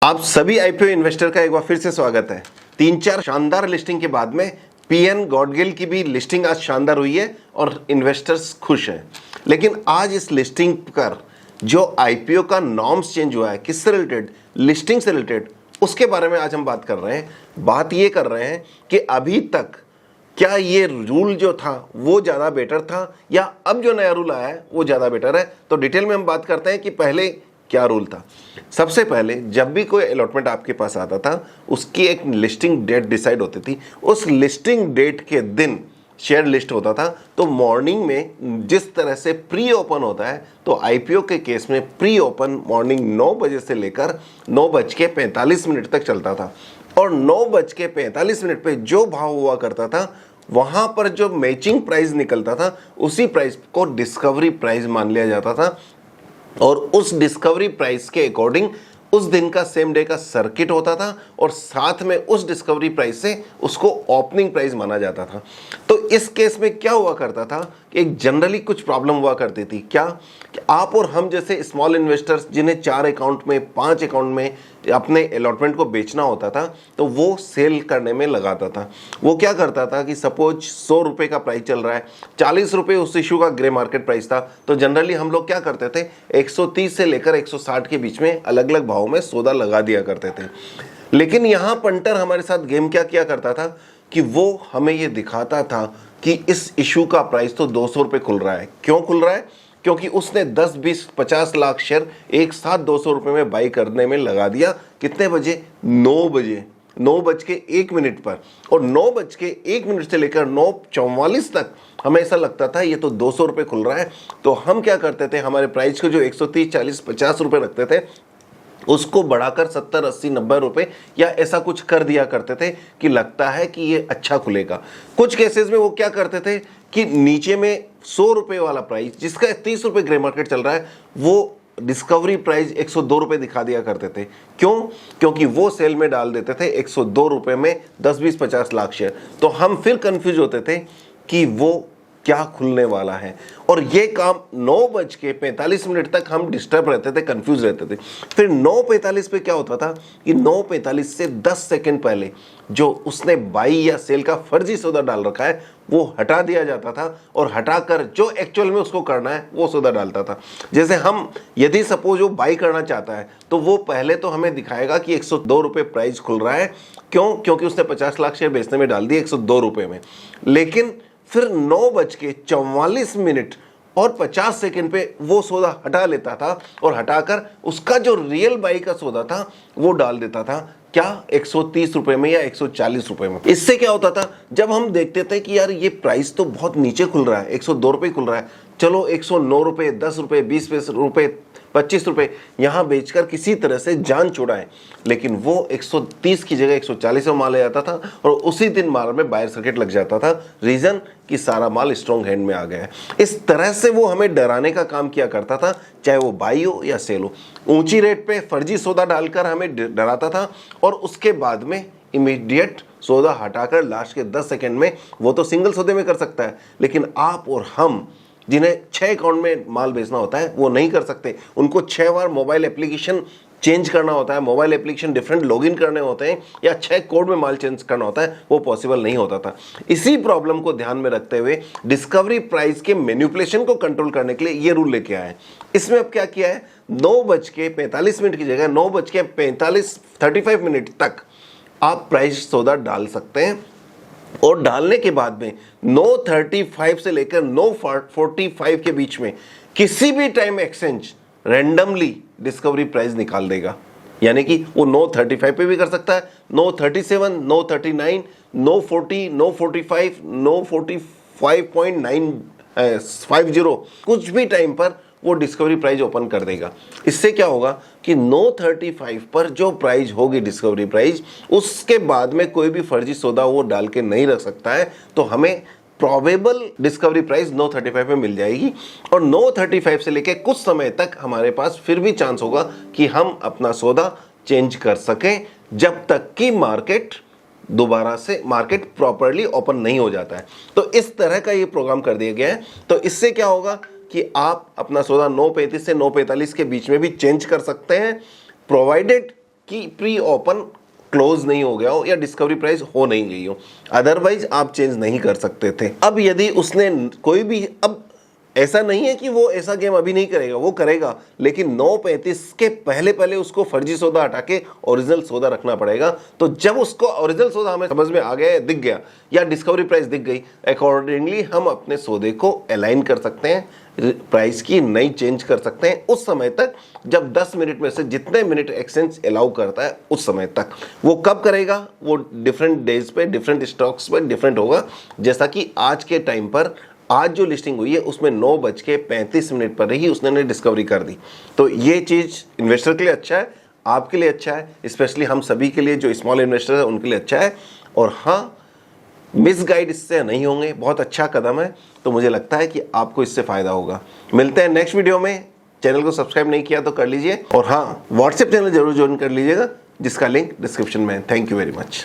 आप सभी IPO investor का एक बार फिर से स्वागत है। 3-4 शानदार लिस्टिंग के बाद में पीएन गॉडगिल की भी लिस्टिंग आज शानदार हुई है और इन्वेस्टर्स खुश हैं। लेकिन आज इस लिस्टिंग पर जो आईपीओ का नॉर्म्स चेंज हुआ है, किससे रिलेटेड, लिस्टिंग से रिलेटेड, उसके बारे में आज हम बात कर रहे हैं। बात ये कर रहे हैं कि अभी तक क्या ये रूल जो था वो ज़्यादा बेटर था या अब जो नया रूल आया है वो ज़्यादा बेटर है। तो डिटेल में हम बात करते हैं कि पहले क्या रूल था। सबसे पहले जब भी कोई अलॉटमेंट आपके पास आता था उसकी एक लिस्टिंग डेट डिसाइड होती थी। उस लिस्टिंग डेट के दिन शेयर लिस्ट होता था। तो मॉर्निंग में जिस तरह से प्री ओपन होता है, तो आईपीओ के केस में प्री ओपन मॉर्निंग 9 बजे से लेकर 9:45 तक चलता था और 9:45 पे जो भाव हुआ करता था वहां पर जो मैचिंग प्राइस निकलता था उसी प्राइस को डिस्कवरी प्राइस मान लिया जाता था और उस डिस्कवरी प्राइस के अकॉर्डिंग उस दिन का सेम डे का सर्किट होता था और साथ में उस डिस्कवरी प्राइस से उसको ओपनिंग प्राइस माना जाता था। तो इस केस में क्या हुआ करता था कि एक जनरली कुछ प्रॉब्लम हुआ करती थी। क्या कि आप और हम जैसे स्मॉल इन्वेस्टर्स जिन्हें 4 अकाउंट में 5 अकाउंट में अपने अलॉटमेंट को बेचना होता था तो वो सेल करने में लगाता था। वो क्या करता था कि सपोज 100 रुपये का प्राइस चल रहा है, 40 रुपये उस इशू का ग्रे मार्केट प्राइस था, तो जनरली हम लोग क्या करते थे 130 से लेकर 160 के बीच में अलग अलग भावों में सौदा लगा दिया करते थे। लेकिन यहाँ पंटर हमारे साथ गेम क्या किया करता था कि वो हमें ये दिखाता था कि इस इशू का प्राइस तो 200 रुपये खुल रहा है। क्यों खुल रहा है? क्योंकि उसने 10, 20, 50 लाख शेयर एक साथ 200 रुपये में बाई करने में लगा दिया। कितने बजे? 9 बजे, 9:01 पर। और 9:01 से लेकर 9:44 तक हमें ऐसा लगता था ये तो 200 रुपये खुल रहा है। तो हम क्या करते थे, हमारे प्राइस को जो 130, 40, 50 रुपये रखते थे उसको बढ़ाकर 70, 80, 90 रुपये या ऐसा कुछ कर दिया करते थे कि लगता है कि ये अच्छा खुलेगा। कुछ केसेस में वो क्या करते थे कि नीचे में 100 रुपये वाला प्राइस जिसका 30 रुपये ग्रे मार्केट चल रहा है वो डिस्कवरी प्राइस 102 रुपये दिखा दिया करते थे। क्यों? क्योंकि वो सेल में डाल देते थे 102 रुपये में 10, 20, 50 लाख शेयर। तो हम फिर कंफ्यूज होते थे कि वो क्या खुलने वाला है और ये काम 9:45 तक हम डिस्टर्ब रहते थे, कंफ्यूज रहते थे। फिर 9:45 पे क्या होता था कि 9:45 से 10 सेकंड पहले जो उसने बाई या सेल का फर्जी सौदा डाल रखा है वो हटा दिया जाता था और हटाकर जो एक्चुअल में उसको करना है वो सौदा डालता था। जैसे हम यदि सपोज वो बाई करना चाहता है तो वो पहले तो हमें दिखाएगा कि 102 रुपये प्राइस खुल रहा है। क्यों? क्योंकि उसने 50 लाख शेयर बेचने में डाल दिए 102 रुपये में। लेकिन फिर 9:44 और 50 सेकंड पे वो सौदा हटा लेता था और हटाकर उसका जो रियल बाई का सौदा था वो डाल देता था। क्या? 130 रुपये में या 140 रुपये में। इससे क्या होता था, जब हम देखते थे कि यार ये प्राइस तो बहुत नीचे खुल रहा है, 102 रुपये खुल रहा है, चलो 109 रुपये, 10 रुपये, 20 रुपये, 25 रुपये यहाँ बेचकर किसी तरह से जान छुड़ाएं। लेकिन वो 130 की जगह 140 में माल ले जाता था और उसी दिन माल में बायर सर्किट लग जाता था। रीजन कि सारा माल स्ट्रॉन्ग हैंड में आ गया है। इस तरह से वो हमें डराने का काम किया करता था, चाहे वो बाई हो या सेल हो। ऊंची रेट पे फर्जी सौदा डालकर हमें डराता था और उसके बाद में इमीडिएट सौदा हटाकर लास्ट के 10 सेकंड में, वो तो सिंगल सौदे में कर सकता है, लेकिन आप और हम जिन्हें 6 अकाउंट में माल बेचना होता है वो नहीं कर सकते। उनको 6 बार मोबाइल एप्लीकेशन चेंज करना होता है, मोबाइल एप्लीकेशन डिफरेंट लॉगिन करने होते हैं या 6 कोड में माल चेंज करना होता है, वो पॉसिबल नहीं होता था। इसी प्रॉब्लम को ध्यान में रखते हुए डिस्कवरी प्राइस के मैनिपुलेशन को कंट्रोल करने के लिए ये रूल लेके आए हैं। इसमें अब क्या किया है, 9:45 की जगह 9:35 तक आप प्राइस सौदा डाल सकते हैं और डालने के बाद में 9:35 से लेकर 9:45 के बीच में किसी भी time exchange randomly discovery price निकाल देगा। यानी कि वो 9:35 पे भी कर सकता है, 9:37, 9:39, 9:40, 9:45, 9:45.950 कुछ भी टाइम पर वो डिस्कवरी प्राइस ओपन कर देगा। इससे क्या होगा कि 9:35 पर जो प्राइस होगी डिस्कवरी प्राइस, उसके बाद में कोई भी फर्जी सौदा वो डाल के नहीं रख सकता है। तो हमें प्रोबेबल डिस्कवरी प्राइस 9:35 पे मिल जाएगी और 9:35 से लेके कुछ समय तक हमारे पास फिर भी चांस होगा कि हम अपना सौदा चेंज कर सकें जब तक कि दोबारा से मार्केट प्रॉपर्ली ओपन नहीं हो जाता है। तो इस तरह का ये प्रोग्राम कर दिया गया है। तो इससे क्या होगा कि आप अपना सौदा 9:35 से 9:45 के बीच में भी चेंज कर सकते हैं, प्रोवाइडेड कि प्री ओपन क्लोज नहीं हो गया हो या डिस्कवरी प्राइस हो नहीं गई हो, अदरवाइज आप चेंज नहीं कर सकते थे। अब यदि उसने कोई भी, अब ऐसा नहीं है कि वो ऐसा गेम अभी नहीं करेगा, वो करेगा, लेकिन 9:35 के पहले पहले उसको फर्जी सौदा हटा के ओरिजिनल सौदा रखना पड़ेगा। तो जब उसको ओरिजिनल सौदा हमें समझ में आ गया, दिख गया, या डिस्कवरी प्राइस दिख गई, अकॉर्डिंगली हम अपने सौदे को अलाइन कर सकते हैं, प्राइस की नई चेंज कर सकते हैं उस समय तक जब 10 मिनट में से जितने मिनट एक्सचेंज अलाउ करता है उस समय तक। वो कब करेगा, वो डिफरेंट डेज पे, डिफरेंट स्टॉक्स पे डिफरेंट होगा। जैसा कि आज के टाइम पर, आज जो लिस्टिंग हुई है उसमें 9:35 पर ही उसने डिस्कवरी कर दी। तो ये चीज़ इन्वेस्टर के लिए अच्छा है, आपके लिए अच्छा है, स्पेशली हम सभी के लिए जो स्मॉल इन्वेस्टर है उनके लिए अच्छा है। और हाँ, मिसगाइड इससे नहीं होंगे, बहुत अच्छा कदम है। तो मुझे लगता है कि आपको इससे फ़ायदा होगा। मिलते हैं नेक्स्ट वीडियो में। चैनल को सब्सक्राइब नहीं किया तो कर लीजिए, और हाँ, व्हाट्सएप चैनल जरूर ज्वाइन कर लीजिएगा जिसका लिंक डिस्क्रिप्शन में है। Thank you very much.